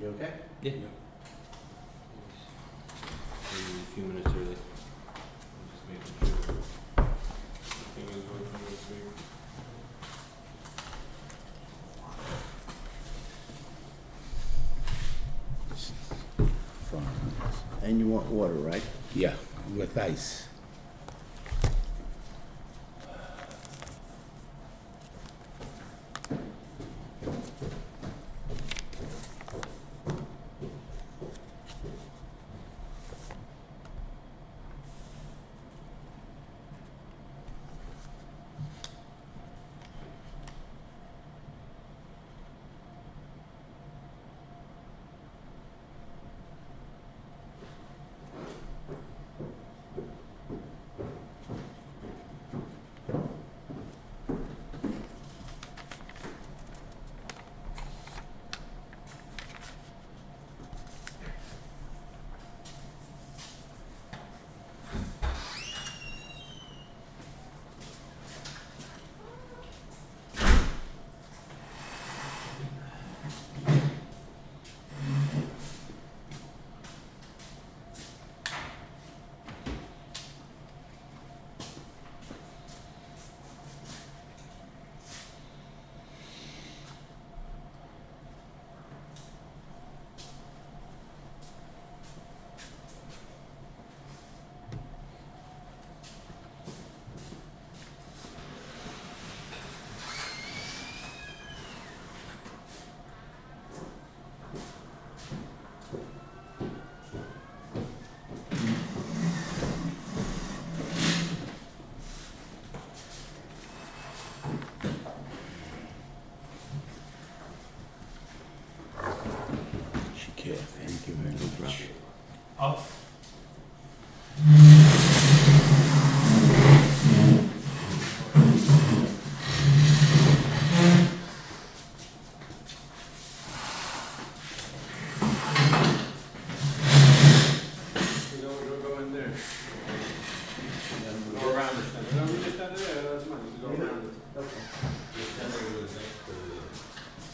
You okay? Yeah. Maybe a few minutes early. I'm just making sure everything is working this week. And you want water, right? Yeah, with ice. Thank you very much. Oh.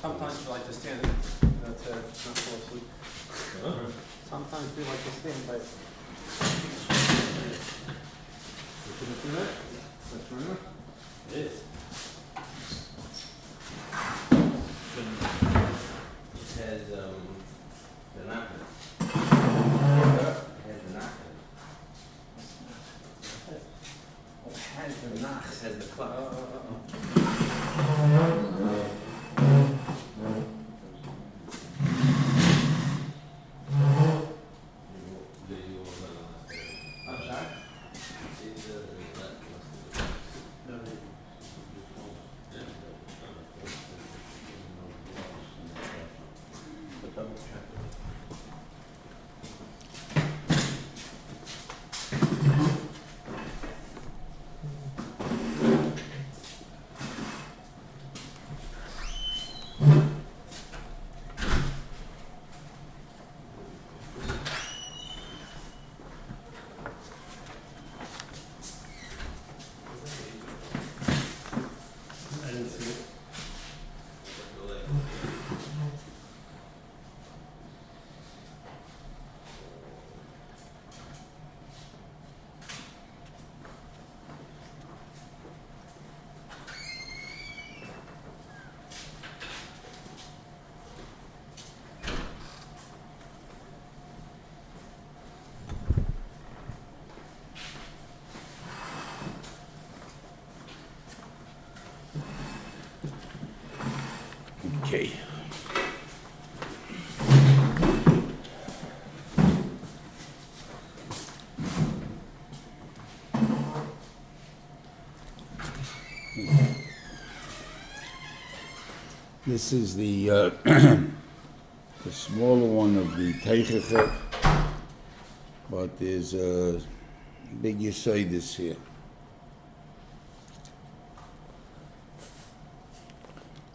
Sometimes we like to stand, not fall asleep. Sometimes we like to stand, but. It is. It says, the knocker. It has the knocker. It has the knock, it has the clock. Okay. This is the the smaller one of the Teicheche, but there's a big Yesodis here.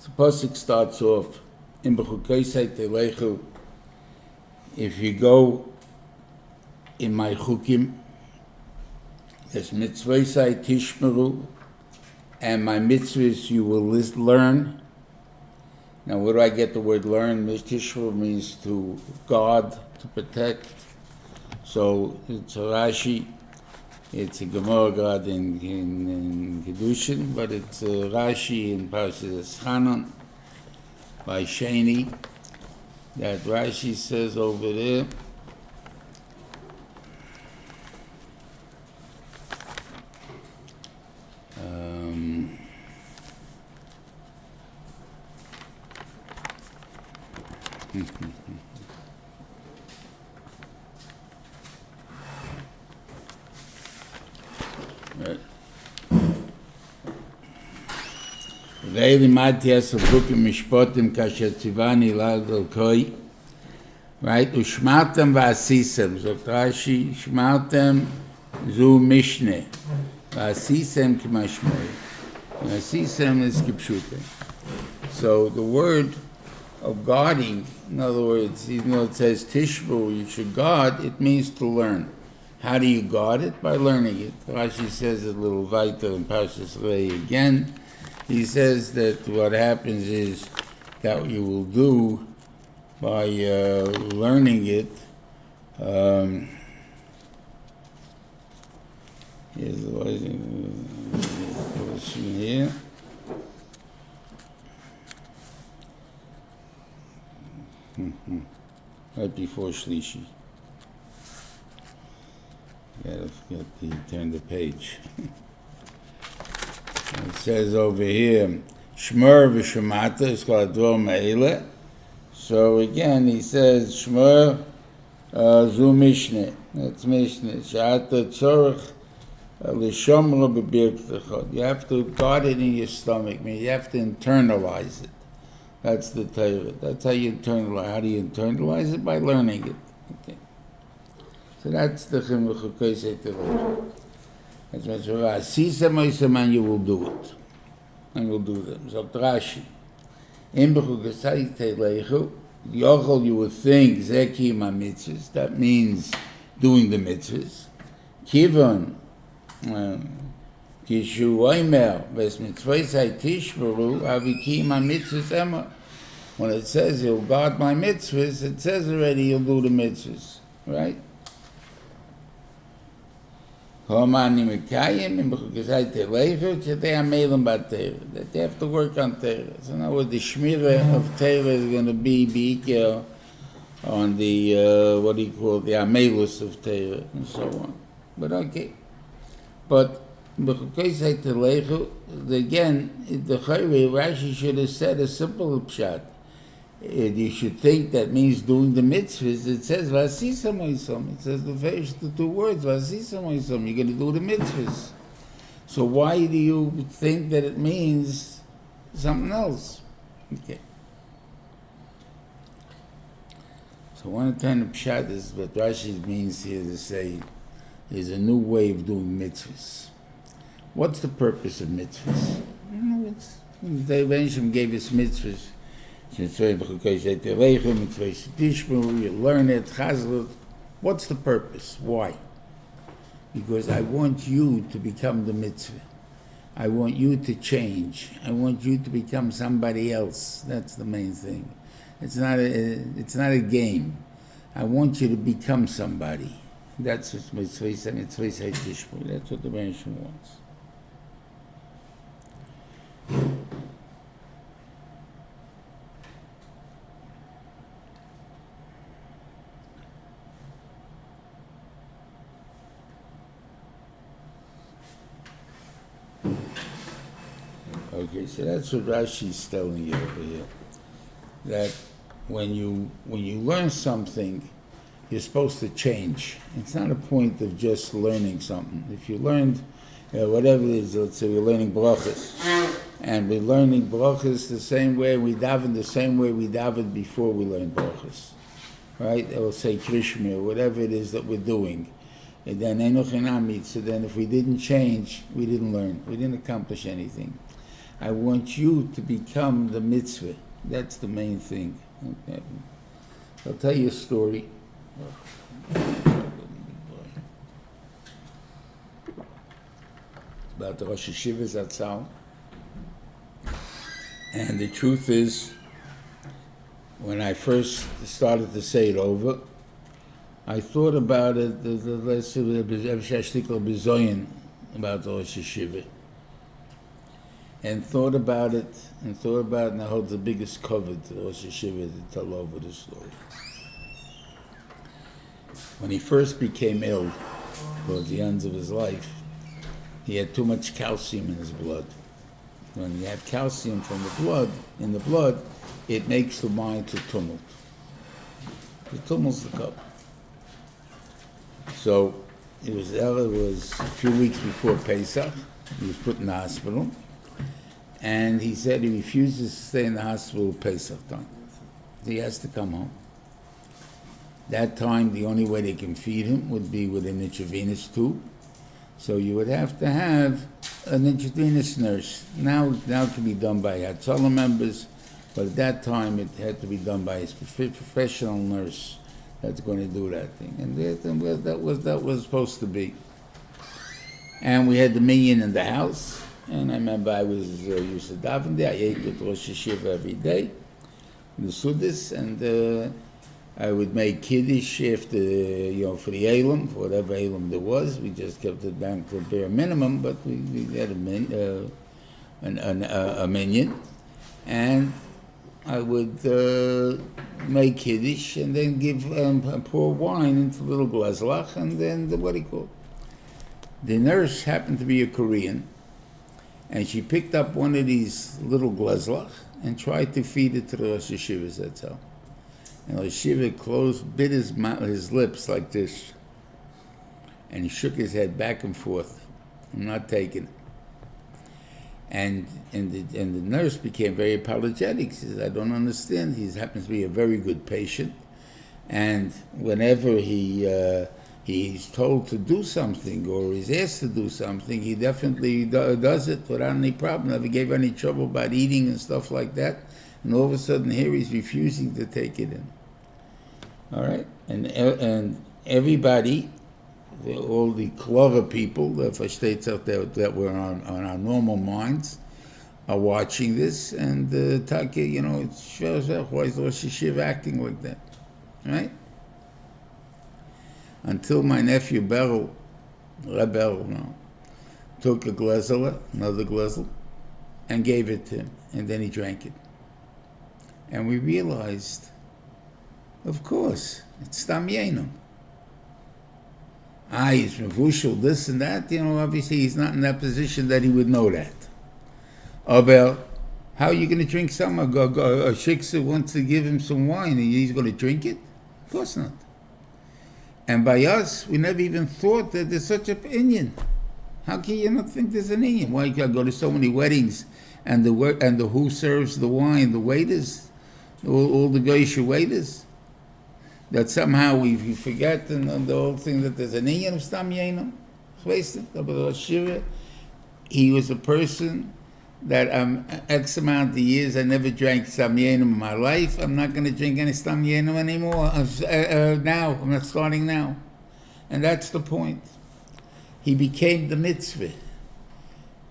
The pasuk starts off in Bechukosai telechu. If you go in my chukim, there's mitzvosai tishmeru, and my mitzvahs you will learn. Now, where do I get the word learn? Tishbu means to guard, to protect. So it's a Rashi. It's a Gemara God in Kedushin, but it's a Rashi in Parshas Hanan by Sheni. That Rashi says over there. Right. לימדתי עשר חוקים משפטים כאשר ציווני לאלוקי, right? ושמרתם ועשיתם, זאת רש"י, שמרתם זו משנה, ועשיתם כמשמעו. ועשיתם is כפשוטו. So the word of guarding, in other words, even though it says tishbu, you should guard, it means to learn. How do you guard it? By learning it. Rashi says it a little weiter in Parshas again. He says that what happens is that you will do by learning it. Here's the question here. Right before Shlishi. Gotta turn the page. It says over here, Shmur v'shemata is called Dvar Me'ele. So again, he says, Shmur zu Mishneh. That's Mishneh. Sh'ata tzorech l'shomra b'birktecha. You have to guard it in your stomach. I mean, you have to internalize it. That's the Torah. That's how you internalize. How do you internalize it? By learning it. Okay. So that's the Bechukosai Torah. That's what Torah. And you will do it. And you'll do them. So Rashi. In Bechukosai Torah, Yochel, you would think, Zeki ma mitzvahs. That means doing the mitzvahs. Kivon. Kishu oimer. Ves mitzvahs tishberu. Aviki ma mitzvahs emor. When it says you'll guard my mitzvahs, it says already you'll do the mitzvahs. Right? That they have to work on Torah. So now the shmira of Torah is going to be on the, the amelus of Torah and so on. But okay. But again, the Rashi should have said a simple pshat. You should think that means doing the mitzvahs. It says Vasisa Moisom. It says the two words Vasisa Moisom. You're going to do the mitzvahs. So why do you think that it means something else? Okay. So one kind of pshat is what Rashi means here to say is a new way of doing mitzvahs. What's the purpose of mitzvahs? The Rebbeinu gave us mitzvahs. You learn it, chazlut. What's the purpose? Why? Because I want you to become the mitzvah. I want you to change. I want you to become somebody else. That's the main thing. It's not a game. I want you to become somebody. That's what mitzvah says. That's what the Rebbeinu wants. Okay, so that's what Rashi's telling you over here. That when you learn something, you're supposed to change. It's not a point of just learning something. If you learned whatever it is, let's say we're learning brachas, and we're learning brachas the same way we daven before we learn brachas, right? Or say Krishma, or whatever it is that we're doing. And then so then if we didn't change, we didn't learn. We didn't accomplish anything. I want you to become the mitzvah. That's the main thing. Okay. I'll tell you a story. It's about the Rosh Hashiva Zatzal. And the truth is when I first started to say it over, I thought about it, let's say, about the Rosh Yeshiva. And thought about it, and I hold the biggest cover to the Rosh Yeshiva to tell over the story. When he first became ill, towards the end of his life, he had too much calcium in his blood. When you have calcium from the blood, in the blood, it makes the mind to tumult. The tumult's the cup. So it was a few weeks before Pesach. He was put in the hospital, and he said he refuses to stay in the hospital Pesach time. He has to come home. That time, the only way they can feed him would be with an intravenous tube. So you would have to have an intravenous nurse. Now it can be done by Hatzalah members, but at that time it had to be done by a professional nurse that's going to do that thing. And that was supposed to be. And we had the minyan in the house, and I remember I was used to daven there. I ate with Rosh Yeshiva every day, the Suddis, and I would make kiddush after, for the Elam, for whatever Elam there was. We just kept it down to a bare minimum, but we had a minyan. And I would make kiddush and then pour wine into little glazlach, and then what do you call it? The nurse happened to be a Korean, and she picked up one of these little glazlach and tried to feed it to the Rosh Yeshivas, that's how. And Rosh Yeshiva bit his lips like this, and he shook his head back and forth. I'm not taking it. And the nurse became very apologetic. She says, I don't understand. He happens to be a very good patient, and whenever he's told to do something or he's asked to do something, he definitely does it without any problem. Never gave any trouble about eating and stuff like that. And all of a sudden here he's refusing to take it in. All right? And everybody, all the clever people, the states out there that were on our normal minds, are watching this, and Taka, it shows up, why is Rosh Yeshiva acting like that? Right? Until my nephew Beryl took a glazel, another glazel, and gave it to him, and then he drank it. And we realized, of course, it's Stam Yenum. He's mevushal, this and that, obviously he's not in that position that he would know that. Abel, how are you going to drink some? A shiksa wants to give him some wine, and he's going to drink it? Of course not. And by us, we never even thought that there's such an Indian. How can you not think there's an Indian? Why you go to so many weddings, and the who serves the wine, the waiters, all the Geisha waiters, that somehow we forget and the whole thing that there's an Indian of Stam Yenum. He was a person that X amount of years I never drank Stam Yenum in my life. I'm not going to drink any Stam Yenum anymore. Now, I'm not starting now. And that's the point. He became the mitzvah.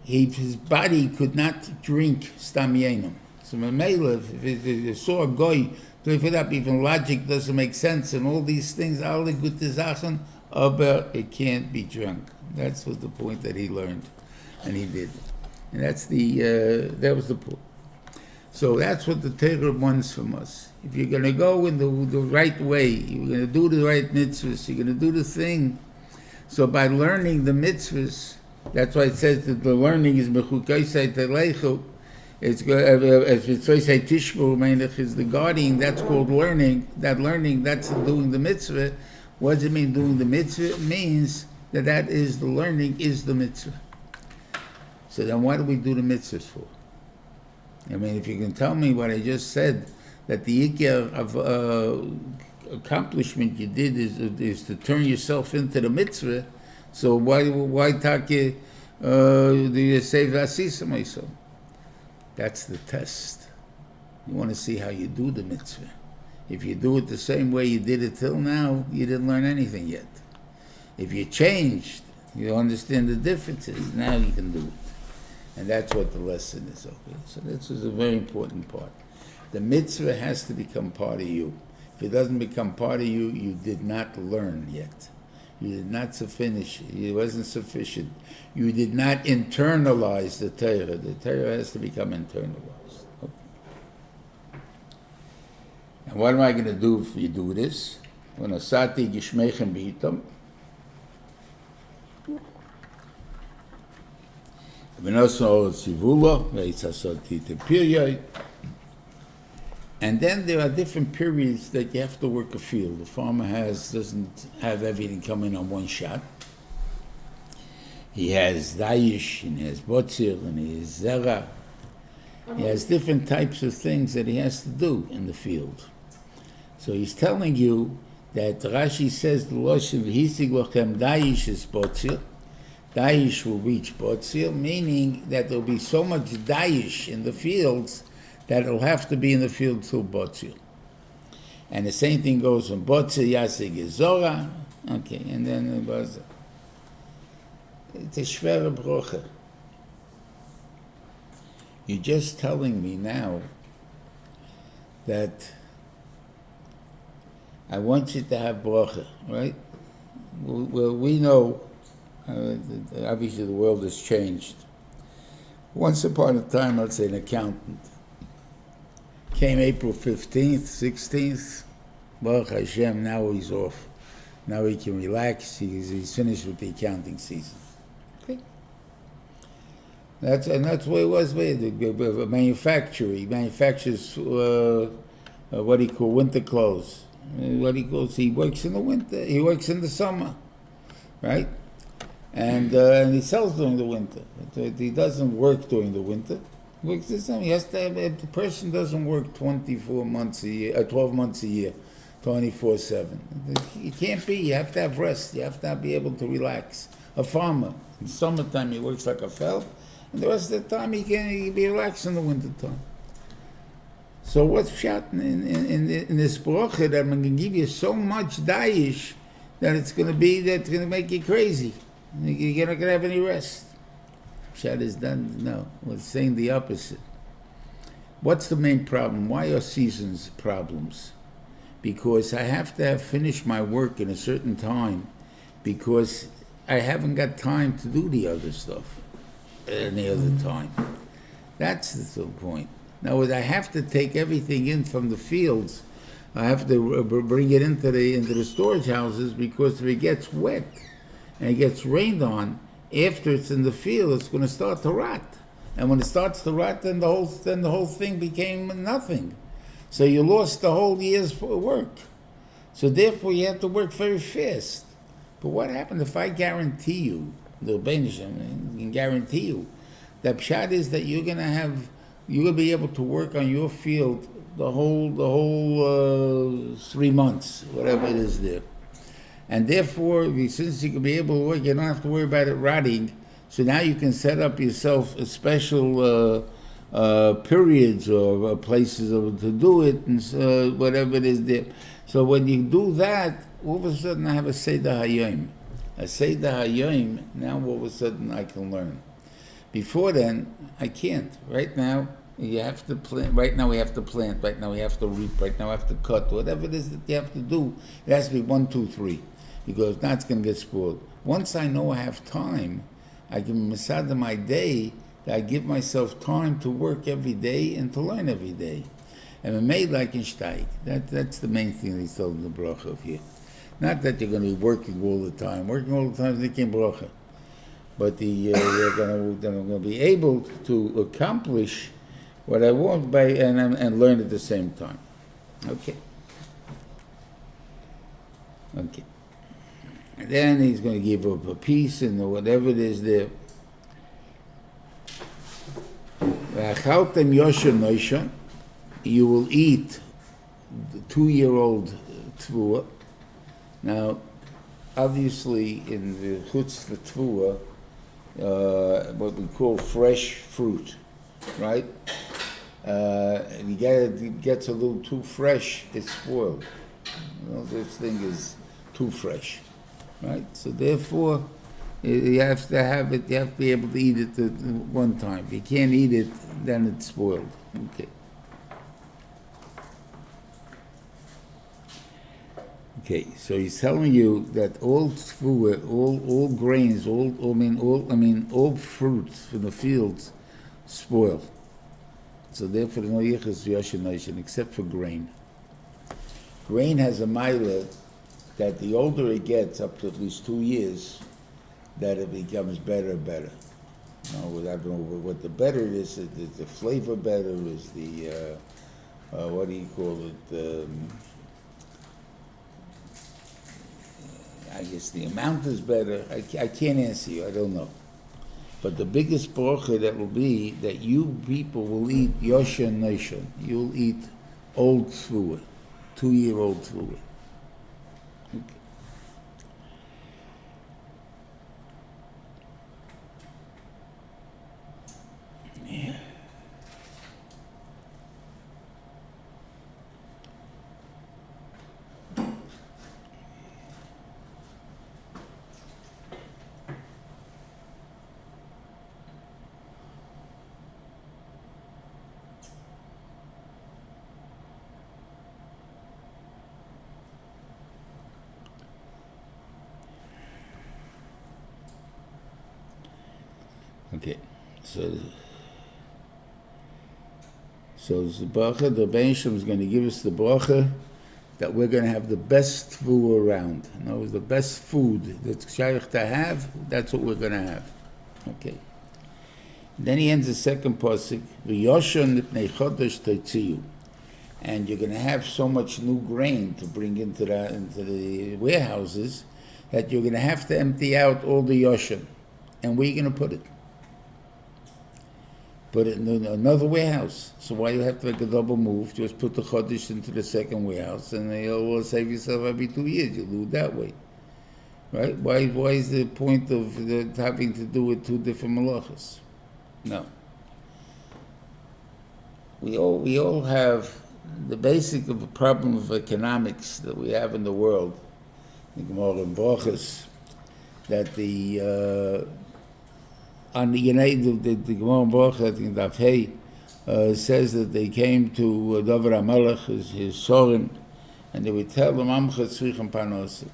His body could not drink Stam Yenum. So if you saw a goy, even logic doesn't make sense, and all these things, all the good zachen, but it can't be drunk. That's what the point that he learned, and he did. And that was the point. So that's what the Torah wants from us. If you're going to go in the right way, you're going to do the right mitzvahs, you're going to do the thing. So by learning the mitzvahs, that's why it says that the learning is Bechukosai telechu. It's as we say Tishbu Meinach is the guarding. That's called learning. That learning, that's doing the mitzvah. What does it mean doing the mitzvah? It means that is the learning is the mitzvah. So then why do we do the mitzvahs for? I mean, if you can tell me what I just said, that the ikar of accomplishment you did is to turn yourself into the mitzvah, so why take do you say Vasisa myself? That's the test. You want to see how you do the mitzvah. If you do it the same way you did it till now, you didn't learn anything yet. If you changed, you understand the differences, now you can do it. And that's what the lesson is. Okay? So this is a very important part. The mitzvah has to become part of you. If it doesn't become part of you, you did not learn yet. You did not finish. It wasn't sufficient. You did not internalize the Torah. The Torah has to become internalized. Okay. And what am I going to do if you do this? When asati gishmechem b'itam, and then there are different periods that you have to work a field. The farmer doesn't have everything coming on one shot. He has dayish, and he has botzir, and he has zera. He has different types of things that he has to do in the field. So he's telling you that Rashi says the Loshen v'hisig lochem dayish is botzir. Dayish will reach botzir, meaning that there will be so much dayish in the fields that it will have to be in the field till botzir. And the same thing goes from botzir yasig is zora. Okay, and then it was it's a shvere broche. You're just telling me now that I want you to have broche, right? Well, we know, obviously the world has changed. Once upon a time, let's say an accountant came April 15th, 16th, Baruch Hashem, now he's off. Now he can relax, he's finished with the accounting season. Okay. That's the way it was with the manufacturer. He manufactures what he calls winter clothes. He works in the winter, he works in the summer, right? And he sells during the winter. He doesn't work during the winter. He works the summer. He has to have, the person doesn't work 24 months a year, 12 months a year, 24/7. It can't be. You have to have rest. You have to be able to relax. A farmer, in summertime he works like a felt, and the rest of the time he can be relaxed in the wintertime. So what's shot in this bracha that I'm going to give you so much dayish that it's going to make you crazy. You're not going to have any rest. Pshat is done. No, we're saying the opposite. What's the main problem? Why are seasons problems? Because I have to have finished my work in a certain time, because I haven't got time to do the other stuff any other time. That's the point. Now, I have to take everything in from the fields. I have to bring it into the storage houses, because if it gets wet and it gets rained on, after it's in the field, it's going to start to rot. And when it starts to rot, then the whole thing became nothing. So you lost the whole year's work. So therefore, you have to work very fast. But what happened if I guarantee you, the Beniman can guarantee you, that pshat is that you're going to be able to work on your field the whole 3 months, whatever it is there. And therefore, since you can be able to work, you don't have to worry about it rotting. So now you can set up yourself a special periods or places to do it, and whatever it is there. So when you do that, all of a sudden I have a Seder Hayom. A Seder Hayom, now all of a sudden I can learn. Before then, I can't. Right now, you have to plant. Right now we have to plant. Right now we have to reap. Right now we have to cut. Whatever it is that you have to do, it has to be 1, 2, 3. Because now it's going to get spoiled. Once I know I have time, I can masada my day, that I give myself time to work every day and to learn every day. And I'm made like in steig. That's the main thing he's told in the bracha of here. Not that you're going to be working all the time. Working all the time is not in bracha. But you're going to be able to accomplish what I want by and learn at the same time. Okay. And then he's going to give up a piece and whatever it is there. You will eat the 2-year-old tvua. Now, obviously, in the chutz for tvua, what we call fresh fruit, right? And it gets a little too fresh, it's spoiled. No such thing as too fresh, right? So therefore, you have to have it. You have to be able to eat it at one time. If you can't eat it, then it's spoiled. Okay. Okay, so he's telling you that all tfuah, all grains, all fruits from the fields spoil. So therefore, no yichus yoshin except for grain. Grain has a mila that the older it gets, up to at least 2 years, that it becomes better and better. I don't know what the better it is the flavor better, is the, what do you call it, I guess the amount is better. I can't answer you, I don't know. But the biggest bracha that will be that you people will eat yoshan nation. You'll eat old tfuah, 2-year-old tfuah. Okay. Yeah. Okay, so the bracha, the Rebbeinu Shalom is going to give us the bracha that we're going to have the best food around. In other words, the best food that's shaykh to have, that's what we're going to have. Okay. Then he ends the second pasuk, v'yoshon lipnei chodesh totziu, and you're going to have so much new grain to bring into the warehouses that you're going to have to empty out all the yoshon. And where are you going to put it? Put it in another warehouse. So why you have to make a double move? Just put the chodesh into the second warehouse, and you'll save yourself every 2 years. You do it that way, right? Why is the point of having to do with 2 different malachas? No. We all have the basic of the problem of economics that we have in the world. The Gemara in Brachas, that the on the Gemara Baruch, I think Daf Hey says that they came to David HaMelech, his Seforim, and they would tell him, Amcha tzrichem panos.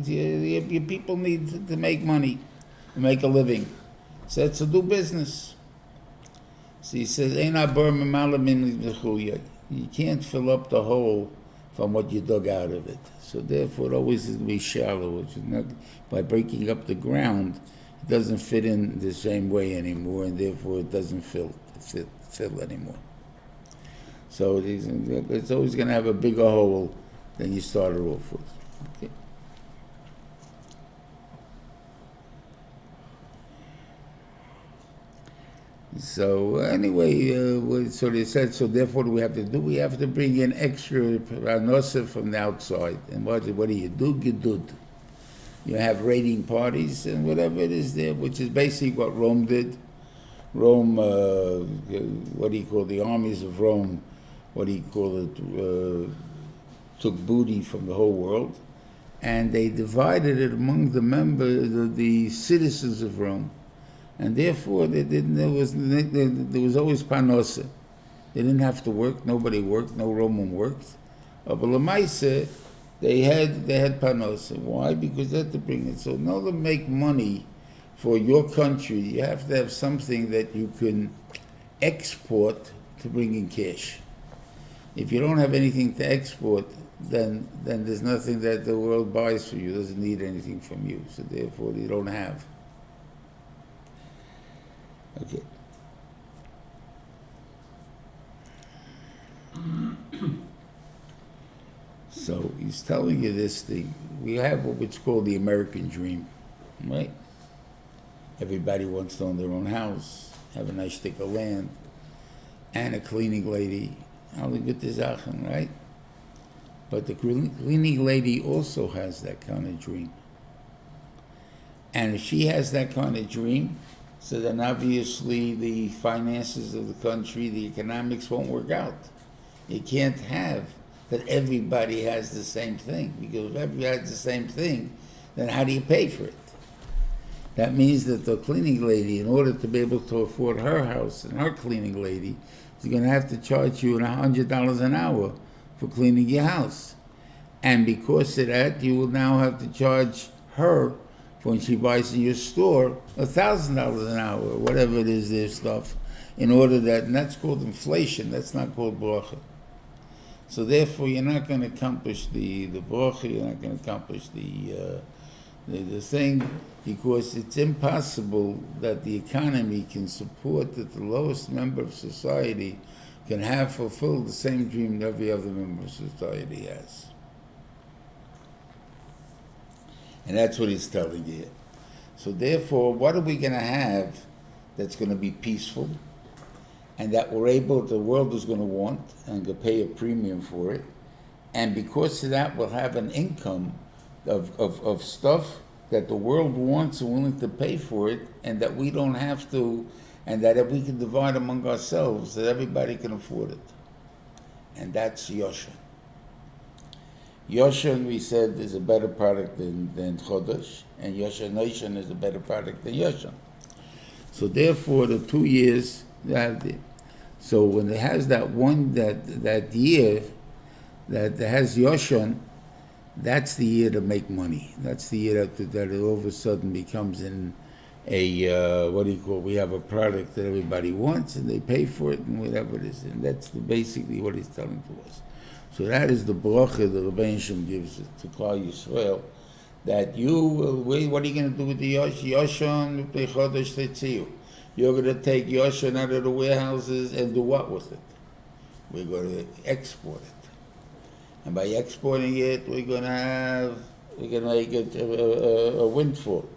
Your people need to make money, to make a living. So it's to do business. So he says, you can't fill up the hole from what you dug out of it. So therefore it always is to be shallow, which is not, by breaking up the ground, it doesn't fit in the same way anymore, and therefore it doesn't fill anymore. So it's always going to have a bigger hole than you started off with. Okay. So anyway, so they said, so therefore what we have to do? We have to bring in extra parnasa from the outside. And what do you do? Gedud. You have raiding parties and whatever it is there, which is basically what Rome did. Rome, what do you call the armies of Rome? What do you call it? Took booty from the whole world, and they divided it among the members, the citizens of Rome, and therefore there was always parnasa. They didn't have to work. Nobody worked. No Roman worked. But l'maaseh, they had parnasa. Why? Because they had to bring it. So in order to make money for your country, you have to have something that you can export to bring in cash. If you don't have anything to export, then there's nothing that the world buys for you. It doesn't need anything from you. So therefore, you don't have. Okay. So he's telling you this thing. We have what's called the American dream, right? Everybody wants to own their own house, have a nice stick of land, and a cleaning lady. All the good zachen, right? But the cleaning lady also has that kind of dream. And if she has that kind of dream, so then obviously the finances of the country, the economics won't work out. You can't have that everybody has the same thing, because if everybody has the same thing, then how do you pay for it? That means that the cleaning lady, in order to be able to afford her house and her cleaning lady, is going to have to charge you $100 an hour for cleaning your house. And because of that, you will now have to charge her when she buys in your store $1,000 an hour, or whatever it is, their stuff, in order that, and that's called inflation, that's not called bracha. So therefore, you're not going to accomplish the bracha, you're not going to accomplish the thing, because it's impossible that the economy can support that the lowest member of society can have fulfilled the same dream that every other member of society has. And that's what he's telling you. So therefore, what are we going to have that's going to be peaceful and that the world is going to want and to pay a premium for it? And because of that, we'll have an income of stuff that the world wants and willing to pay for it, and that we don't have to, and that we can divide among ourselves, that everybody can afford it. And that's Yoshan. Yoshan, we said, is a better product than Chodesh, and Yoshan is a better product than Yoshan. So therefore, the 2 years, so when it has that year that has Yoshan, that's the year to make money. That's the year that it all of a sudden becomes in a, we have a product that everybody wants, and they pay for it, and whatever it is. And that's basically what he's telling to us. So that is the bracha the Rebbein Shem gives to Klal Yisrael, that you will, what are you going to do with the Yoshan? You're going to take Yoshan out of the warehouses and do what with it? We're going to export it. And by exporting it, we're going to make it a windfall.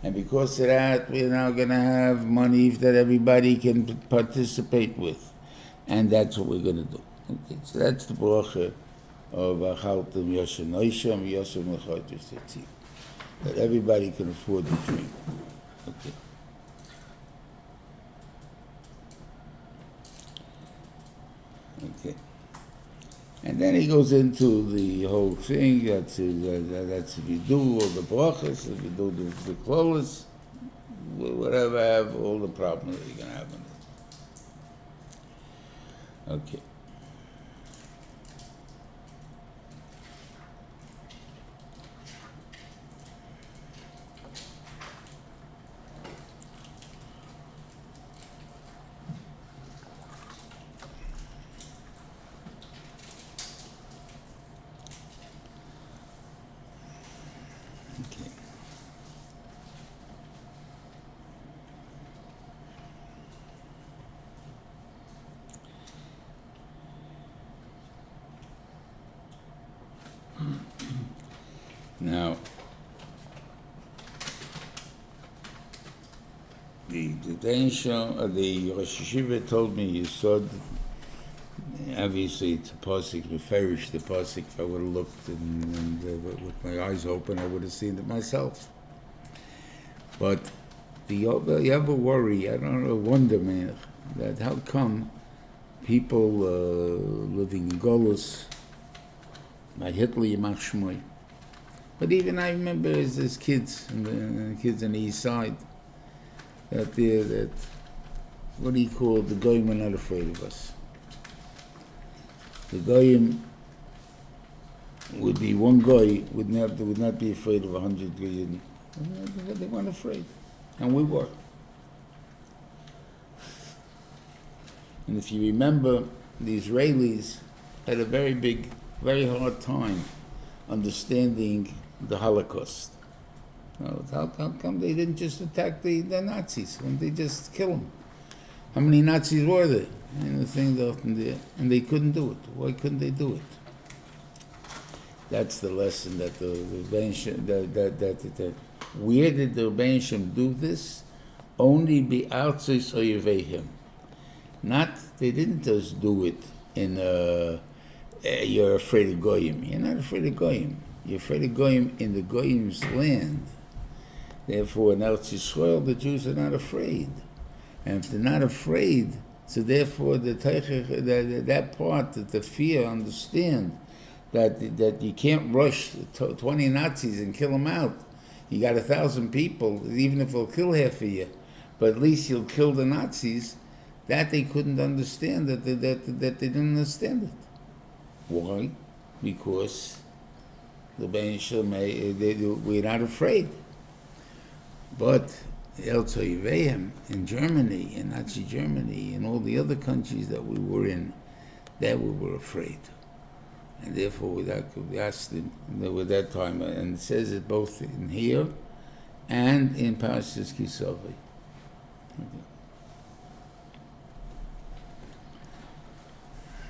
And because of that, we're now going to have money that everybody can participate with. And that's what we're going to do. Okay, so that's the bracha of Achaltem Yoshan Oisham Yoshan Lechodesh Tetziu, that everybody can afford the dream. Okay. Okay. And then he goes into the whole thing, that's if you do all the brachas, if you do the klolos, whatever, have all the problems that you're going to have in it. Okay. Now, the Rosh Yeshiva told me, Yesod, obviously it's a pasuk, Meferish the pasuk. If I would have looked and with my eyes open, I would have seen it myself. But you ever worry, I don't know, wonder, man, that how come people living in Golus, by Hitler, Yimach Shmoy. But even I remember as kids, and the kids on the east side, that what do you call it? The Goyim were not afraid of us. The Goyim would be one Goy would not be afraid of 100 Goyim. They weren't afraid, and we were. And if you remember, the Israelis had a very hard time understanding the Holocaust. How come they didn't just attack the Nazis? When they just kill them? How many Nazis were there? And the thing and they couldn't do it. Why couldn't they do it? That's the lesson that the Rebbein Shem, that where did the Rebbein Shem do this? Only be artzos oyeveihem. Not, they didn't just do it in you're afraid of Goyim. You're not afraid of Goyim. You're afraid of Goyim in the Goyim's land. Therefore, in Eretz Yisrael, the Jews are not afraid. And if they're not afraid, so therefore that part, that the fear, understand that you can't rush 20 Nazis and kill them out. You got 1,000 people, even if they'll kill half of you, but at least you'll kill the Nazis. That they couldn't understand, that they didn't understand it. Why? Because the Ben Shalom, we're not afraid. But El Tzoyveim in Germany, in Nazi Germany, and all the other countries that we were in, that we were afraid. And therefore, we asked him with that time, and it says it both in here and in Parshas Kisavai.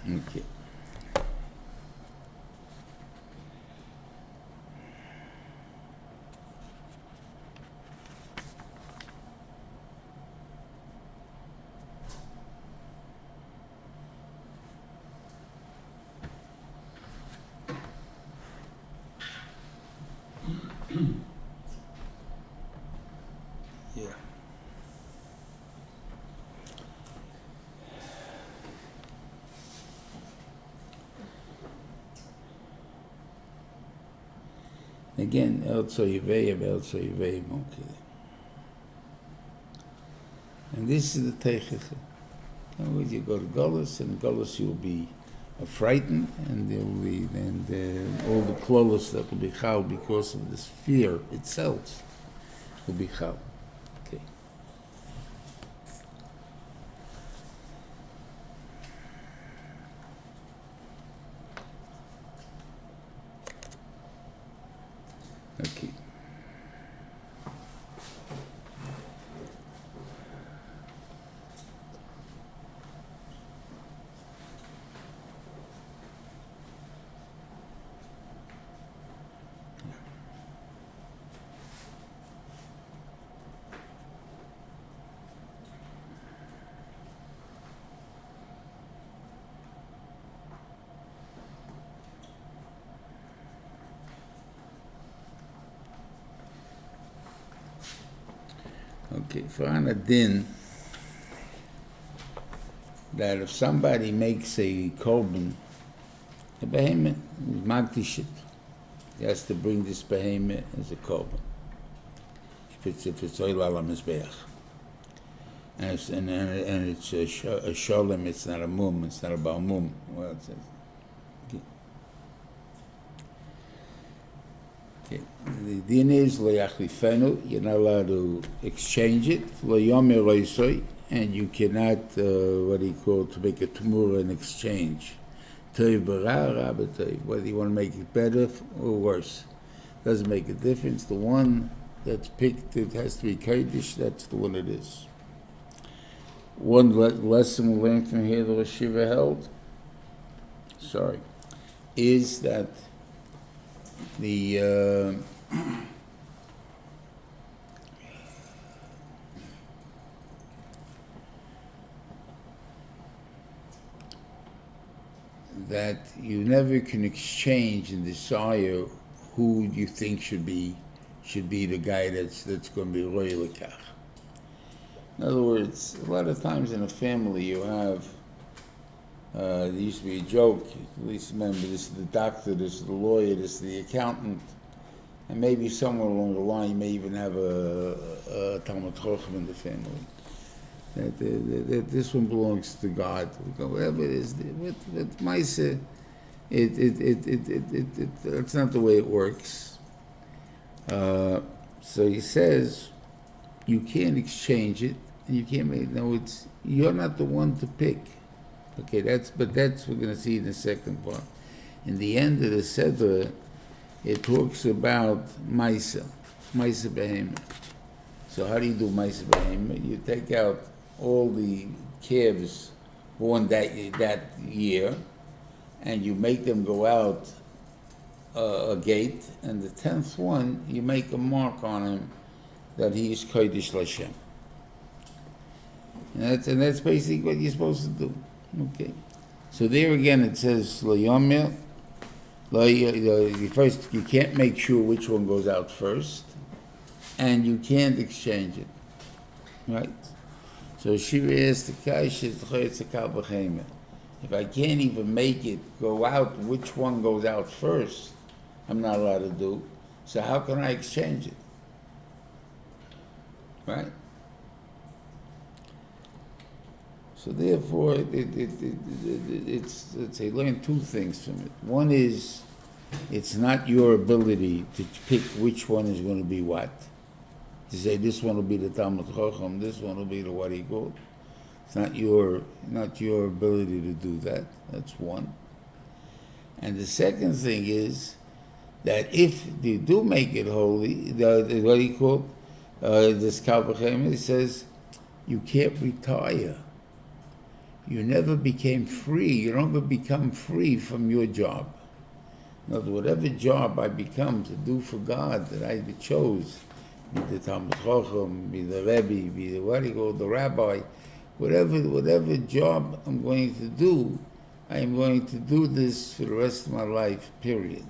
Okay. Yeah. Again, El Tzoyveim, okay. And this is the Teichach. In other words, you go to Golos, and Golos you'll be frightened, and there will be all the klolos that will be chal because of this fear itself will be chal. Okay. Okay. Okay, for an adin, that if somebody makes a korban, a behemoth is magdish it. He has to bring this behemoth as a korban. If it's oil ala mizbeach, and it's a sholem, it's not a mum, it's not a baal mum. Well, it says. Okay. The din is lo yachlifenu, you're not allowed to exchange it, lo yomer loisoi, and you cannot, what do you call, to make a tumura in exchange. Toiv bara, rabba toiv, whether you want to make it better or worse. Doesn't make a difference. The one that's picked, it has to be Kurdish, that's the one it is. One lesson we learned from here, the Rosh Yeshiva held, is that that you never can exchange and desire who you think should be the guy that's going to be royal lekach. In other words, a lot of times in a family you have there used to be a joke, at least remember, this is the doctor, this is the lawyer, this is the accountant, and maybe somewhere along the line you may even have a Talmud Chochem in the family. That this one belongs to God. Whatever it is, with Maisa, that's not the way it works. So he says, you can't exchange it, and you can't make, you're not the one to pick. Okay, but that's we're going to see in the second part. In the end of the Seder, it talks about Maisa Behemoth. So how do you do Maisa Behemoth? You take out all the calves born that year, and you make them go out a gate, and the 10th one, you make a mark on him that he is Kodesh Lashem. And that's basically what you're supposed to do. Okay, so there again it says lo yomer. First, you can't make sure which one goes out first, and you can't exchange it, right? So Shiva asked the kasha, if I can't even make it go out, which one goes out first, I'm not allowed to do. So how can I exchange it, right? So therefore, it's they learn two things from it. One is It's not your ability to pick which one is going to be what. To say this one will be the Talmud Chacham, this one will be the what he called. It's not your ability to do that. That's one. And the second thing is that if you do make it holy, what he called this Kalvachem, it says you can't retire. You never became free. You don't ever become free from your job. In other words, whatever job I become to do for God that I chose, be the Talmud Chacham, be the Rebbe, be the what he called the rabbi, whatever job I'm going to do, I am going to do this for the rest of my life, period.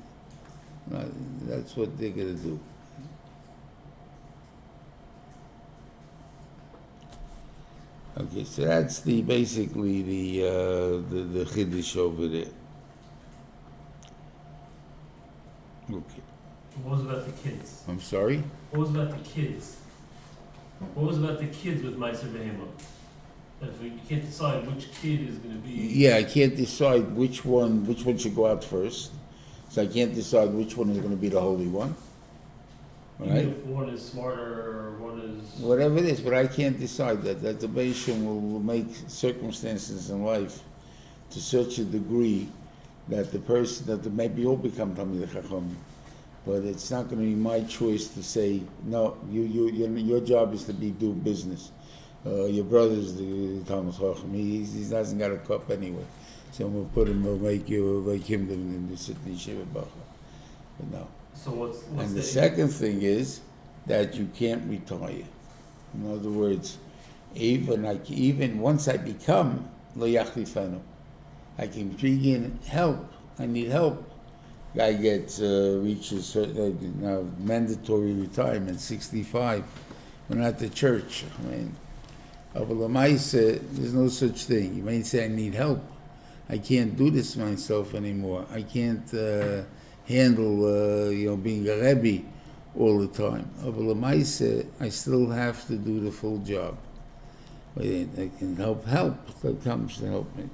That's what they're going to do. Okay, so that's basically the chiddush over there. Okay. What was about the kids? I'm sorry? What was about the kids? What was about the kids with Meiser Behema? If you can't decide which kid is going to be... Yeah, I can't decide which one should go out first. So I can't decide which one is going to be the holy one. Right? Even if one is smarter or one is... Whatever it is, but I can't decide that. That the Beishim will make circumstances in life to such a degree that the person, that maybe you'll become Talmid Chacham, but it's not going to be my choice to say, no, your job is to do business. Your brother's the Talmid Chacham. He hasn't got a cup anyway. So we'll make him the sit in Yeshiva Bacha. But no. So what's And the second thing is that you can't retire. In other words, even once I become lo yachlifenu, I can bring in help. I need help. Guy reaches certain mandatory retirement, 65. We're not the church. I mean, there's no such thing. You may say I need help. I can't do this myself anymore. I can't handle being a Rebbe all the time. I still have to do the full job. I can help that comes to help me.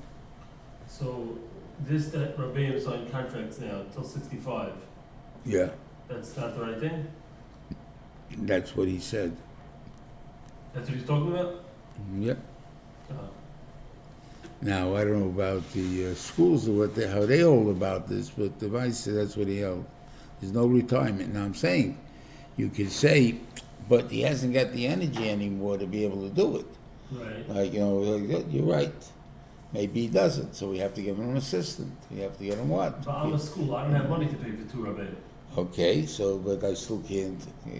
So that Rabbeim signed contracts now till 65. Yeah, That's not the right thing? that's what he said. That's what he's talking about? Yep. Uh-huh. Now, I don't know about the schools or how they hold about this, but the vice said that's what he held. There's no retirement. Now, I'm saying, you could say, but he hasn't got the energy anymore to be able to do it. Right. You're right. Maybe he doesn't, so we have to give him an assistant. We have to get him what? But I'm a school. I don't have money to pay for 2 Rabbeim. Okay, but I still can't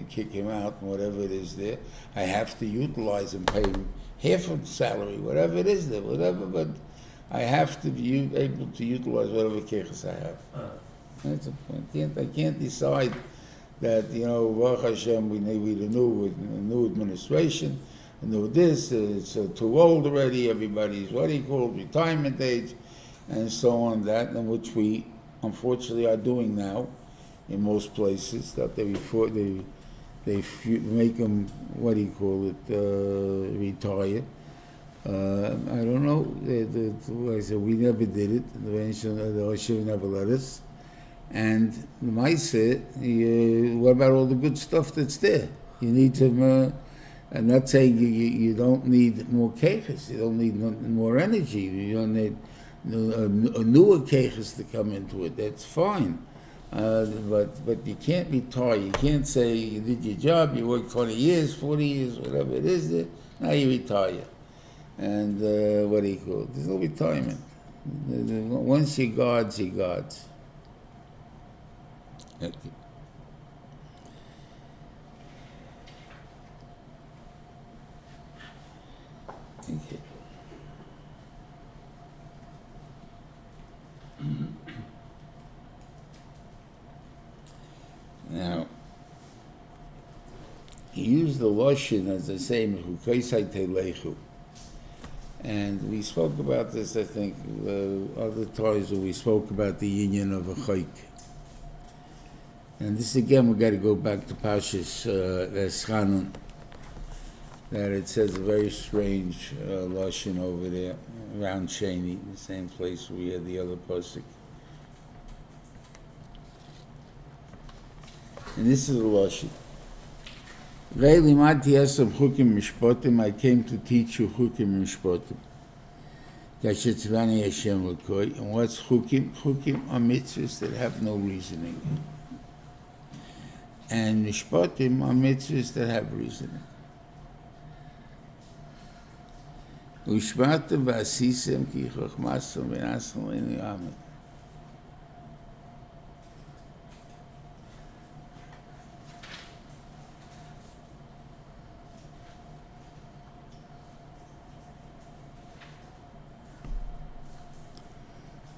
kick him out and whatever it is there. I have to utilize him, pay him half of the salary, whatever it is there, but I have to be able to utilize whatever keches I have. That's a point. I can't decide that, Baruch Hashem, we need a new administration, a new this, it's too old already, everybody's what he called retirement age, and so on, and which we unfortunately are doing now in most places, that they make them, what do you call it, retire. I don't know. I said we never did it. The Rosh never let us. And the Maisa, what about all the good stuff that's there? You need to. I'm not saying you don't need more keches. You don't need more energy. You don't need a newer keches to come into it. That's fine. But you can't retire. You can't say you did your job, you worked 20 years, 40 years, whatever it is there, now you retire. And what do you call it? There's no retirement. Once you're God's, you're God's. Okay. Okay. Now, he used the Lashon, as I say, Bechukosai telechu. And we spoke about this, I think, other times when we spoke about the union of a chayk. And this again, we've got to go back to Parshas Eschanun, that it says a very strange Lashon over there, around Sheni, the same place where we had the other pasuk. And this is the Lashon. Ve'limati esam chukim mishpotim, I came to teach you chukim mishpotim. Kasher tzvani Hashem l'koi. And what's chukim? Chukim are mitzvahs that have no reasoning. And mishpotim are mitzvahs that have reasoning. Ushmatem v'asisem ki chochmasem v'nasem v'enu amen.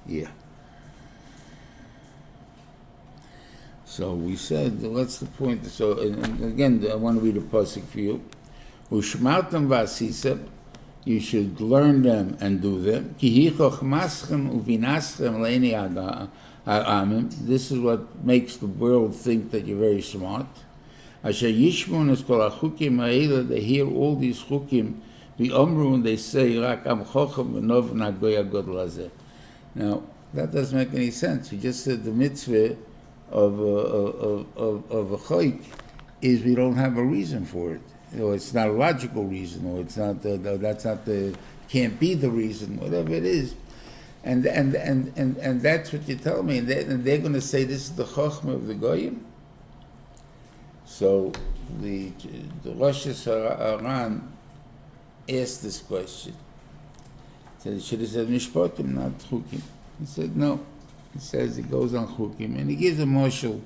Yeah. So we said, what's the point? So, and again, I want to read a pasuk for you. Ushmatem v'asisem, you should learn them and do them. Ki hi chochmaschem uvinaschem le'nei ha'amim. This is what makes the world think that you're very smart. Asher yishmon es kol hachukim ha'ela, they hear all these chukim, v'omru, and they say, rak am chochem v'nov nagoy hagodol hazeh. Now, that doesn't make any sense. We just said the mitzvah of a chayk is we don't have a reason for it. It's not a logical reason, or it's not can't be the reason, whatever it is. And that's what you tell me. And they're going to say this is the chochmah of the goyim. So the Rosh Hashanah asked this question. He should have said mishpotim, not chukim. He said no. He says it goes on chukim, and he gives a marshal,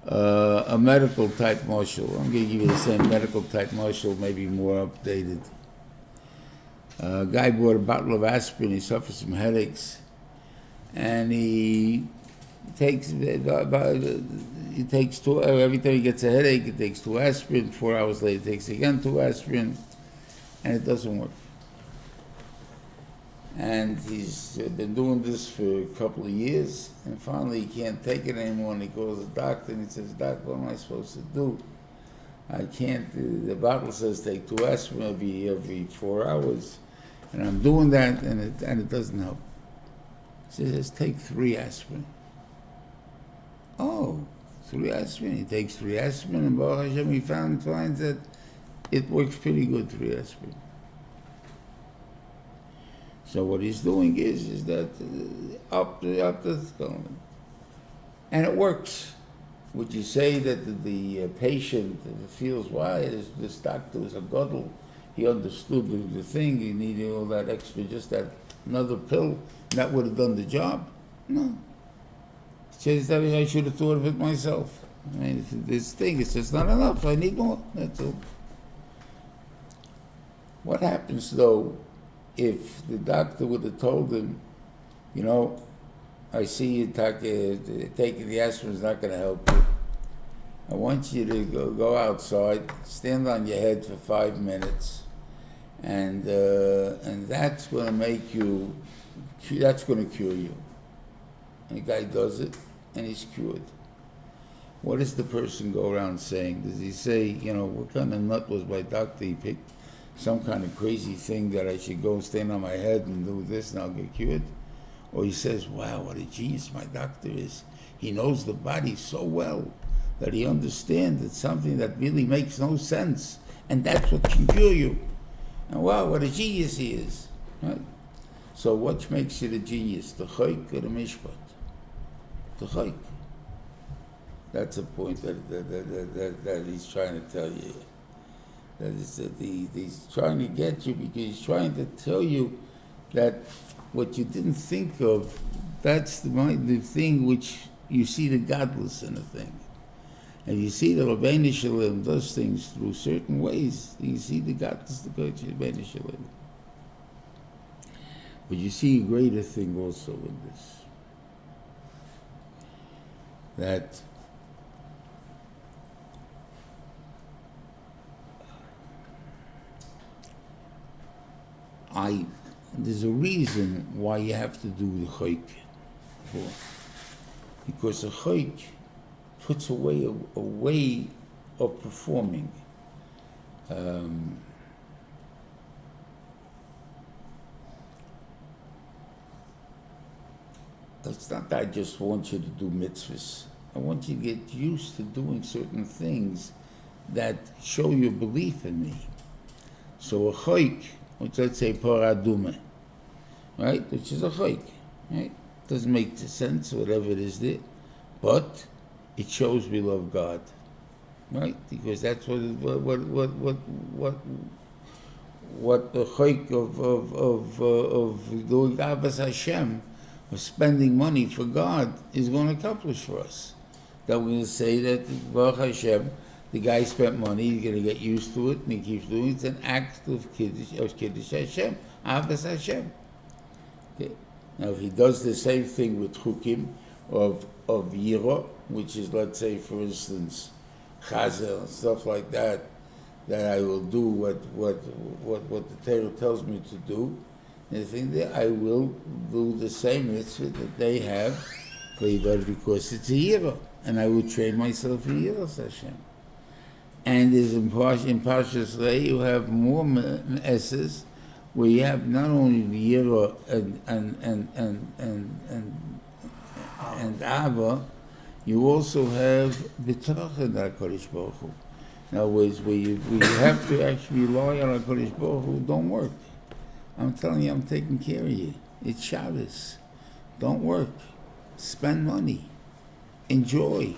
a medical type marshal. I'm going to give you the same medical type marshal, maybe more updated. A guy bought a bottle of aspirin. He suffers from headaches, and he takes two. Every time he gets a headache, he takes 2 aspirin. 4 hours later, he takes again 2 aspirin, and it doesn't work. And he's been doing this for a couple of years, and finally he can't take it anymore, and he calls the doctor, and he says, Doc, what am I supposed to do? I can't, the bottle says take 2 aspirin every 4 hours, and I'm doing that, and it doesn't help. He says, take 3 aspirin. Oh, 3 aspirin. He takes 3 aspirin, and Baruch Hashem, he finds that it works pretty good, 3 aspirin. So what he's doing is that up the going, and it works. Would you say that the patient feels, why this doctor was a gadol? He understood the thing. He needed all that extra, just that another pill, and that would have done the job. No. He says that I should have thought of it myself. I mean, this thing is just not enough. I need more. That's all. What happens though? If the doctor would have told him, I see you taking the aspirin is not going to help you. I want you to go outside, stand on your head for 5 minutes, and that's going to make you, that's going to cure you. And the guy does it, and he's cured. What does the person go around saying? Does he say, what kind of nut was my doctor? He picked some kind of crazy thing that I should go stand on my head and do this and I'll get cured? Or he says, wow, what a genius my doctor is. He knows the body so well that he understands it's something that really makes no sense, and that's what can cure you. And wow, what a genius he is. Right? So what makes it a genius? The chayk or the mishpat? The chayk. That's a point that he's trying to tell you. That is that he's trying to get you, because he's trying to tell you that what you didn't think of, that's the thing which you see the godless in a thing. And you see the Rabbeinu Shalom does things through certain ways. You see the godless, the Rabbeinu Shalom. But you see a greater thing also in this. That there's a reason why you have to do the chayk. Because the chayk puts away a way of performing. It's not that I just want you to do mitzvahs I want you to get used to doing certain things that show your belief in me. So a choik, which let's say paradume, right? Which is a choik, right? Doesn't make sense, whatever it is there, but it shows we love God, right? Because that's what the choik of doing Abbas Hashem, of spending money for God, is going to accomplish for us. That we're going to say that Baruch Hashem, the guy spent money, he's going to get used to it, and he keeps doing it. It's an act of Kiddush Hashem, Abbas Hashem. Okay. Now, if he does the same thing with chukim of Yiro, which is, let's say, for instance, Chazel and stuff like that, that I will do what the Torah tells me to do, and I think that I will do the same mitzvah that they have, because it's a Yiro, and I will train myself in Yiras Hashem. And there's in Parshas you have more esses where you have not only the Yira and Ava, you also have B'tach in HaKadosh Baruch Hu. In other words, where you have to actually rely on HaKadosh Baruch Hu, don't work. I'm telling you, I'm taking care of you. It's Shabbos. Don't work. Spend money. Enjoy.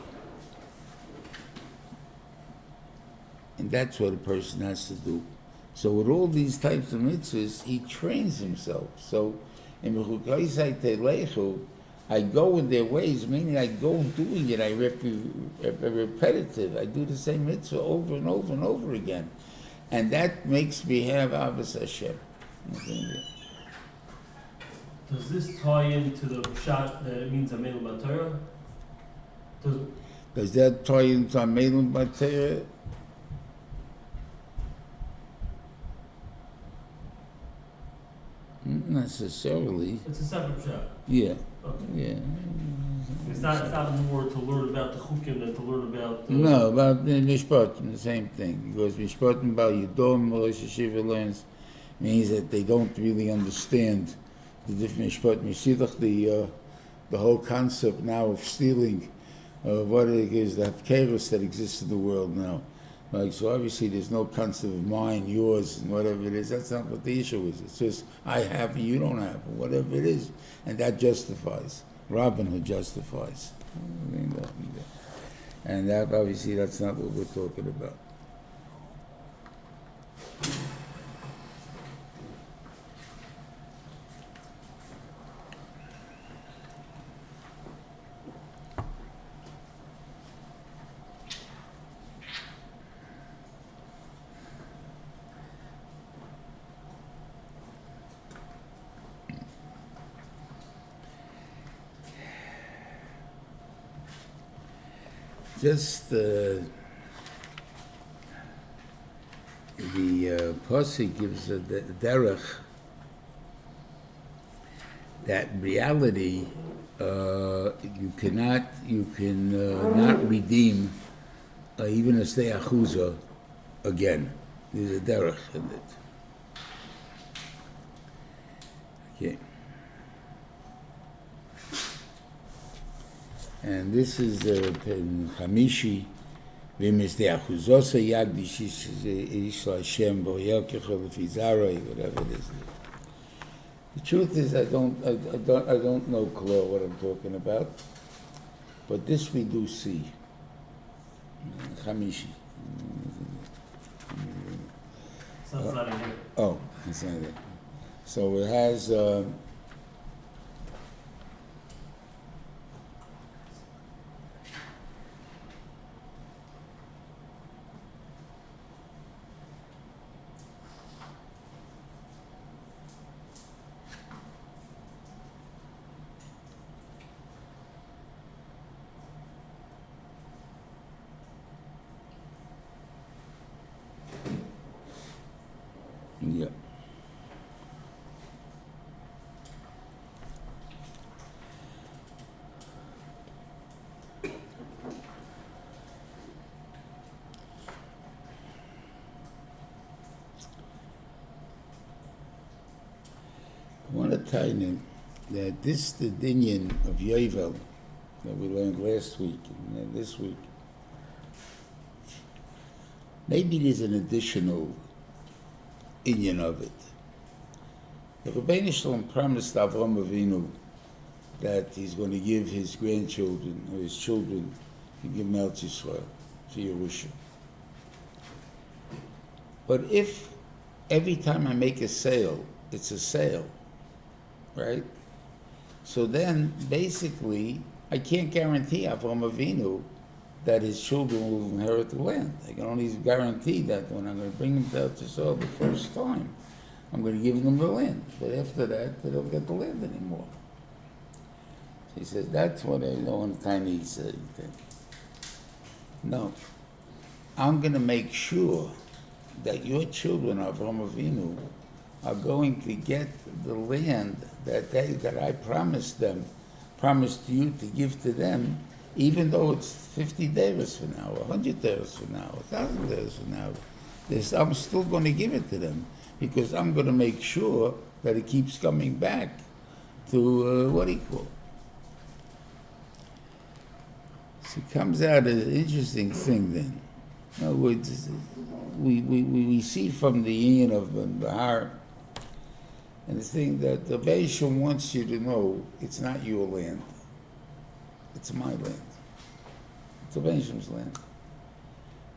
And that's what a person has to do. So with all these types of mitzvahs, he trains himself. So in Bechukosai Telechu, I go in their ways, meaning I go doing it, I repetitive. I do the same mitzvah over and over and over again. And that makes me have Abbas Hashem. Does this tie into the pshat that it means Amelum B'Torah? Does that tie into Amelum B'Torah? Not necessarily. It's a separate pshat. Yeah. Okay. Yeah. It's not more to learn about the chukim than to learn about the... No, about the Mishpatim, the same thing. Because Mishpatim Bal Yudom, Rosh Hashiva learns, means that they don't really understand the different Mishpatim. You see the whole concept now of stealing, what it is, the chaos that exists in the world now. Like, so obviously there's no concept of mine, yours, and whatever it is. That's not what the issue is. It's just, I have and you don't have, whatever it is. And that justifies. Robin Hood justifies. And that, obviously, that's not what we're talking about. Just the Pasuk gives a derech that reality you can not redeem even a stay achuza again. There's a derech in it. Okay. And this is Hamishi, V'mis de'achuzosah yagdish ish Hashem bo'yelkecha l'fizaroi, whatever it is. The truth is, I don't know clear what I'm talking about, but this we do see. Hamishi. So it's not in here. Oh, it's not there. So it has. Yeah. I want to tell you that this the dinyan of Yovel, that we learned last week and then this week. Maybe there's an additional inyan of it. The Rebbeinu Shalom promised Avram Avinu that he's going to give his grandchildren, or his children, and give them Eretz Yisrael for Yerusha. But if every time I make a sale, it's a sale, right? So then, basically, I can't guarantee Avram Avinu that his children will inherit the land. I can only guarantee that when I'm going to bring them to Eretz Yisrael the first time, I'm going to give them the land. But after that, they don't get the land anymore. He says, that's what I know in tiny thing. No. I'm going to make sure that your children, Avraham Avinu, are going to get the land that I promised them, promised to you to give to them, even though it's 50 days from now, 100 days from now, 1,000 days from now. I'm still going to give it to them, because I'm going to make sure that it keeps coming back to what equal. So it comes out as an interesting thing then. In other words, we see from the union of Bahar and the thing that the Beisham wants you to know it's not your land. It's my land. It's the Beisham's land.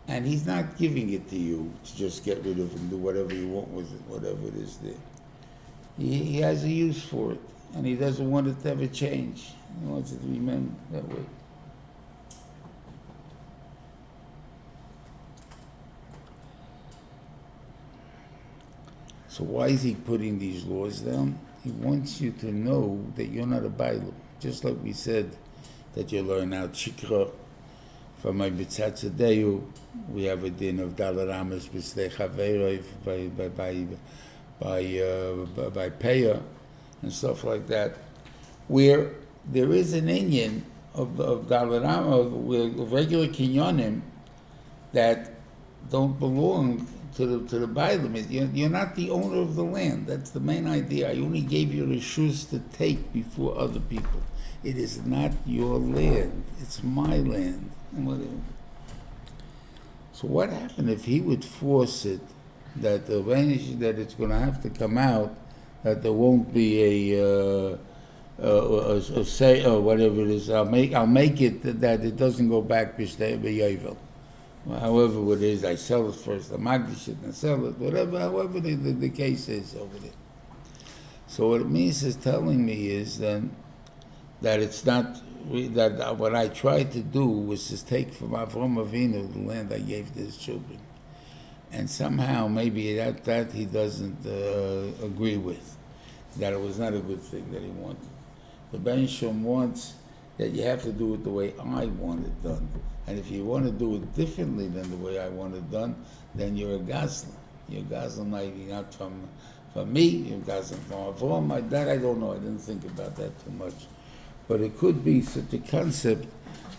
And he's not giving it to you to just get rid of and do whatever you want with it, whatever it is there. He has a use for it, and he doesn't want it to ever change. He wants it to remain that way. So why is he putting these laws down? He wants you to know that you're not a Bailu. Just like we said that you learn out Shikra from my B'tzatzadeyu, we have a din of Dalaramas B'stei Chaveirov by Peah and stuff like that, where there is an inyan of Dalarama, of regular kinyonim that don't belong to the Bailam. You're not the owner of the land. That's the main idea. I only gave you reshus to take before other people. It is not your land. It's my land. So what happened if he would force it that it's going to have to come out that there won't be a say or whatever it is? I'll make it that it doesn't go back b'yovel. However it is, I sell it first, I magdish it and sell it, however the case is over there. So what it means is telling me is then that it's not, that what I tried to do was to take from Avram Avinu the land I gave to his children. And somehow maybe that he doesn't agree with, that it was not a good thing that he wanted. The Ben Shem wants that you have to do it the way I want it done. And if you want to do it differently than the way I want it done, then you're a Gazlan. You're a Gazlan not from me, you're a Gazlan from Avram. That I don't know, I didn't think about that too much. But it could be such a concept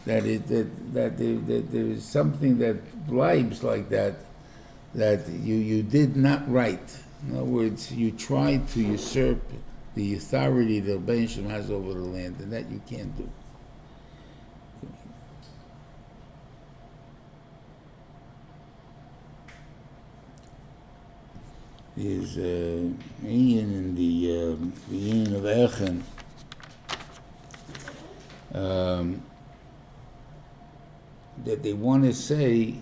that there is something that bribes like that you did not right. In other words, you tried to usurp the authority that Ben Shem has over the land, and that you can't do. Is in the union of Achen. That they want to say,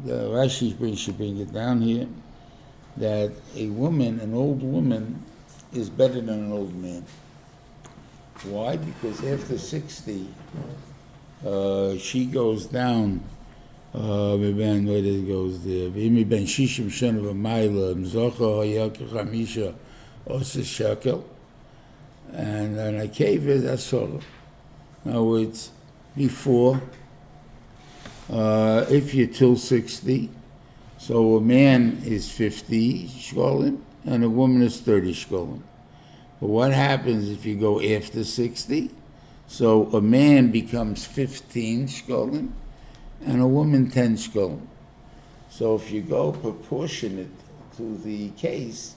the Rashi should bring it down here, that a woman, an old woman, is better than an old man. Why? Because after 60, she goes down. Where it goes there. V'imi ben shishim shana v'mayla mzocha hayakach hamisha osa shekel, and a cave is asor. Now it's before, if you're till 60, so a man is 50 shkolim and a woman is 30 shkolim. But what happens if you go after 60? So a man becomes 15 shkolim and a woman 10 shkolim. So if you go proportionate to the case,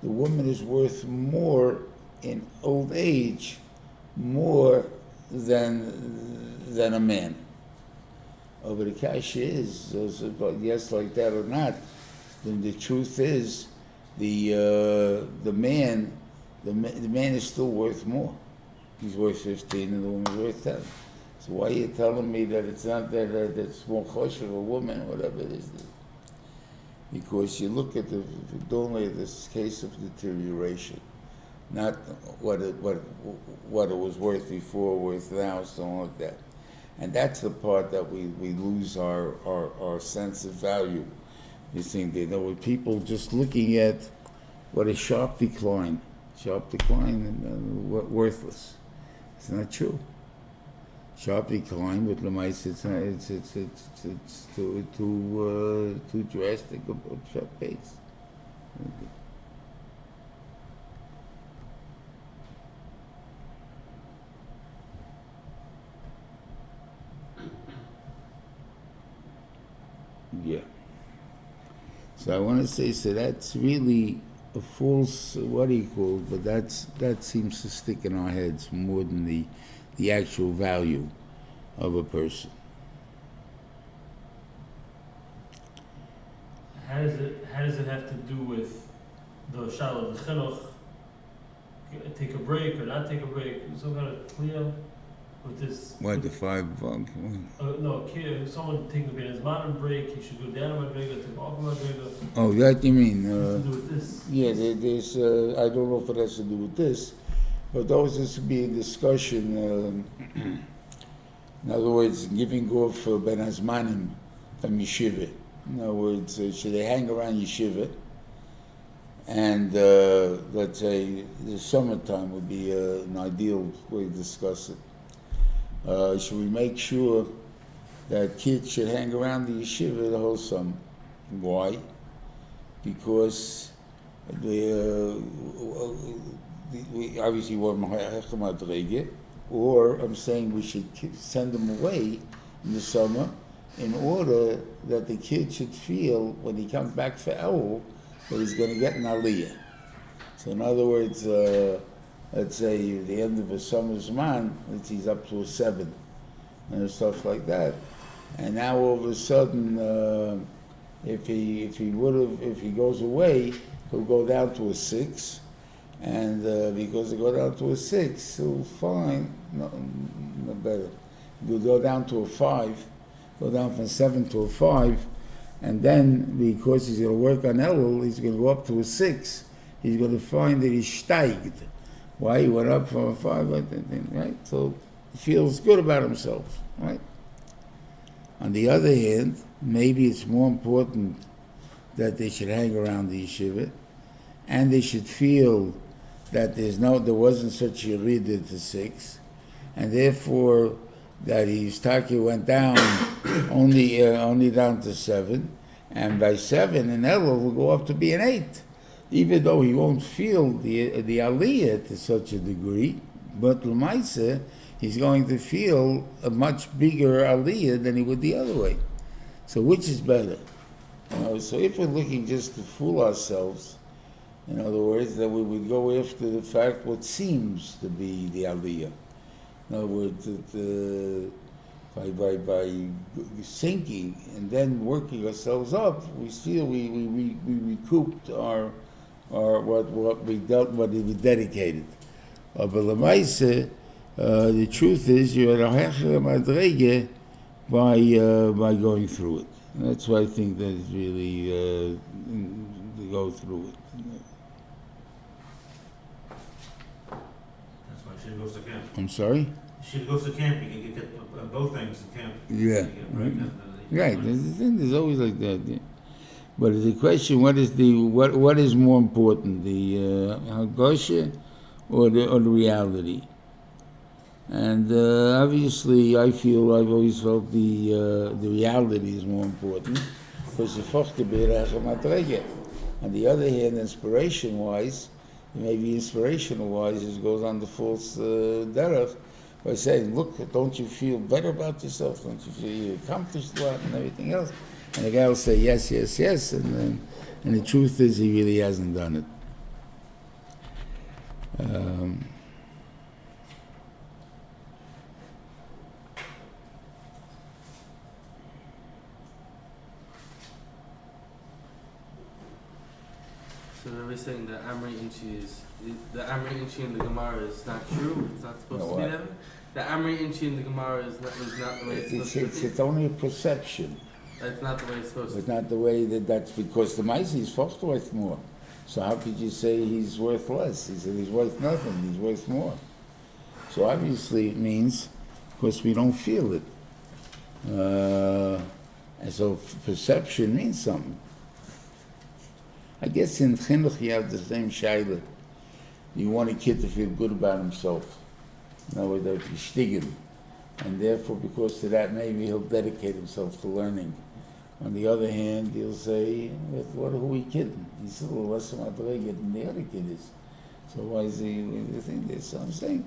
the woman is worth more in old age, more than a man. But the kasha is, yes, like that or not, then the truth is, the man is still worth more. He's worth 15 and the woman's worth 10. So why are you telling me that it's not that it's more kosher of a woman, or whatever it is? Because you look at only this case of deterioration, not what it was worth before, worth now, something like that. And that's the part that we lose our sense of value. You think with people just looking at what a sharp decline, and worthless. It's not true. Sharp decline with Lemais, it's too drastic a sharp pace. Yeah. So I want to say, so that's really a false, what do you call it, but that seems to stick in our heads more than the actual value of a person. How does it have to do with the shala of the chinuch? Take a break or not take a break? Some kind of clear with this. What, the 5 no, someone taking a modern break, he should go down a madrega, take off a madrega. Oh, that you mean? Has to do with this. Yeah, there's. I don't know if it has to do with this, but those has to be a discussion. In other words, giving off ben hazmanim from yeshiva. In other words, should they hang around yeshiva? And let's say the summertime would be an ideal way to discuss it. Should we make sure that kids should hang around the yeshiva the whole summer? Why? Because we obviously want madrege, or I'm saying we should send them away in the summer in order that the kid should feel when he comes back for Elul that he's going to get an aliyah. So in other words, let's say at the end of a summer's man, he's up to a 7 and stuff like that. And now all of a sudden, if he goes away, he'll go down to a 6. And because he go down to a 6, he'll find no better. He'll go down to a 5, go down from 7 to a 5, and then because he's going to work on Elul, he's going to go up to a 6. He's going to find that he's steiged. Why? He went up from a 5, right? So he feels good about himself, right? On the other hand, maybe it's more important that they should hang around the yeshiva, and they should feel that there wasn't such a reader to 6, and therefore that his taki went down only down to 7, and by 7 in Elul will go up to be an 8, even though he won't feel the aliyah to such a degree, but l'maisa he's going to feel a much bigger aliyah than he would the other way. So which is better? So if we're looking just to fool ourselves, in other words, that we would go after the fact what seems to be the aliyah. In other words, by sinking and then working ourselves up, we feel we recouped our what we dedicated. But l'maisa, the truth is you're at a hechel madrege by going through it. And that's why I think that is really to go through it. That's why she goes to camp. I'm sorry? She goes to camp, you can get both things in camp. Yeah. Right. There's always like that. Yeah. But the question: what is more important, the hagosha or the reality? And obviously, I've always felt the reality is more important because the fochte beirach madrege. On the other hand, inspiration-wise, maybe inspirational-wise, it goes on the false derech by saying, "Look, don't you feel better about yourself? Don't you feel you accomplished a lot and everything else?" And the guy will say, "Yes, yes, yes," and the truth is, he really hasn't done it. So they're saying that Amri Inchi the Amri Inchi in the Gemara is not true. It's not supposed No, to be what? that way. The Amri Inchi in the Gemara is not the way it's supposed to be. It's only a perception. That's not the way it's supposed to It's be. not the way that's because the mice is first worth more. So how could you say he's worth less? He said he's worth nothing, he's worth more. So obviously it means, of course, we don't feel it. And so perception means something. I guess in Chinuch you have the same shaila. You want a kid to feel good about himself. In other words, that you shtig him. And therefore, because of that, maybe he'll dedicate himself to learning. On the other hand, he'll say, who are we kidding? He's a little less madrega than the other kid is. So why is he think this? So I'm saying,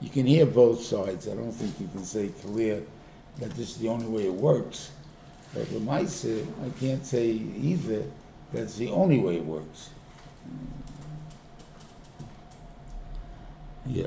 you can hear both sides. I don't think you can say clear that this is the only way it works. But with my say, I can't say either that's the only way it works. Yeah.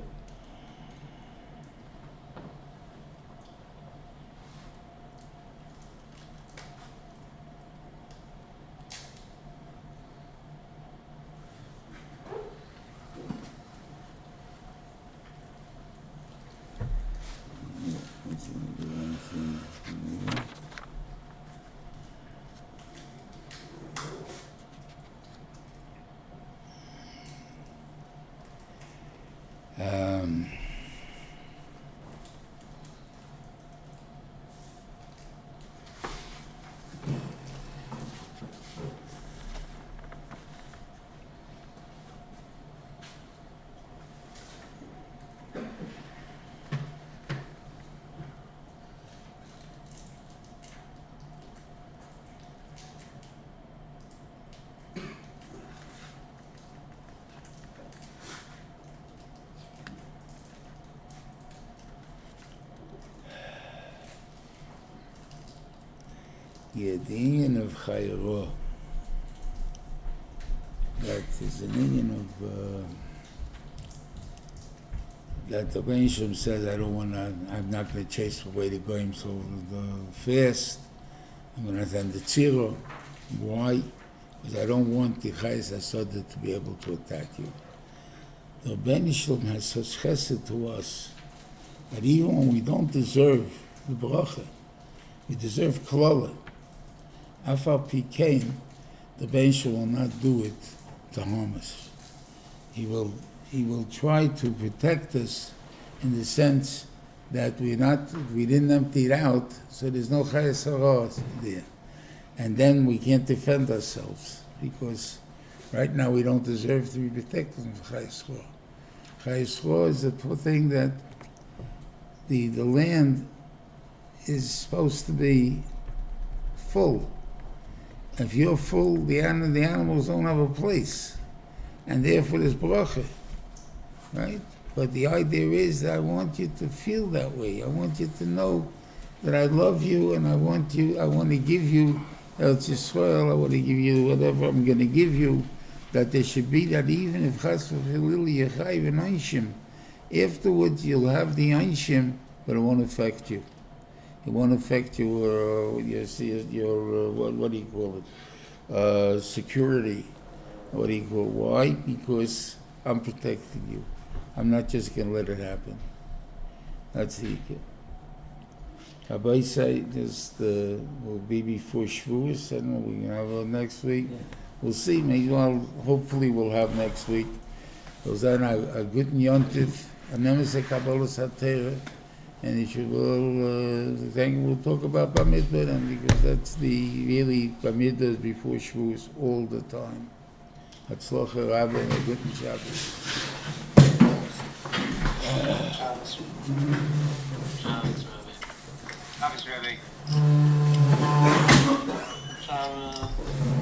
Yeah, the union of Chayro, that is an union of, that the Benishim says, I'm not going to chase away the goyim so fast, I'm going to attend the tziro. Why? Because I don't want the Chayes HaSodah to be able to attack you. The Benishim has such chesed to us, that even when we don't deserve the bracha, we deserve klala. Afal Pikein, the Benishim will not do it to harm us. He will try to protect us in the sense that we didn't empty it out, so there's no chayes haras there. And then we can't defend ourselves, because right now we don't deserve to be protected from chayes haras. Chayes haras is a thing that the land is supposed to be full. If you're full, the animals don't have a place, and therefore there's bracha, right? But the idea is that I want you to feel that way. I want you to know that I love you, and I want to give you Eretz Yisrael, I want to give you whatever I'm going to give you, that there should be that even if chas v'chalil yechayiv and einshim, afterwards you'll have the einshim, but it won't affect you. It won't affect your what do you call it? Security. What do you call it? Why? Because I'm protecting you. I'm not just going to let it happen. That's the ikar. Habaisai will be before Shavuos. I don't know, we're going to have next week. Yeah. We'll see. Maybe hopefully we'll have next week. We'll have a good Yontif, a nemes Kabbalah Satera. And we'll talk about Bamidbar, because that's really Bamidbar before Shavuos all the time. Hatzlacha Rabbi and a good Shabbos. Shabbos, Rabbi. Shabbos.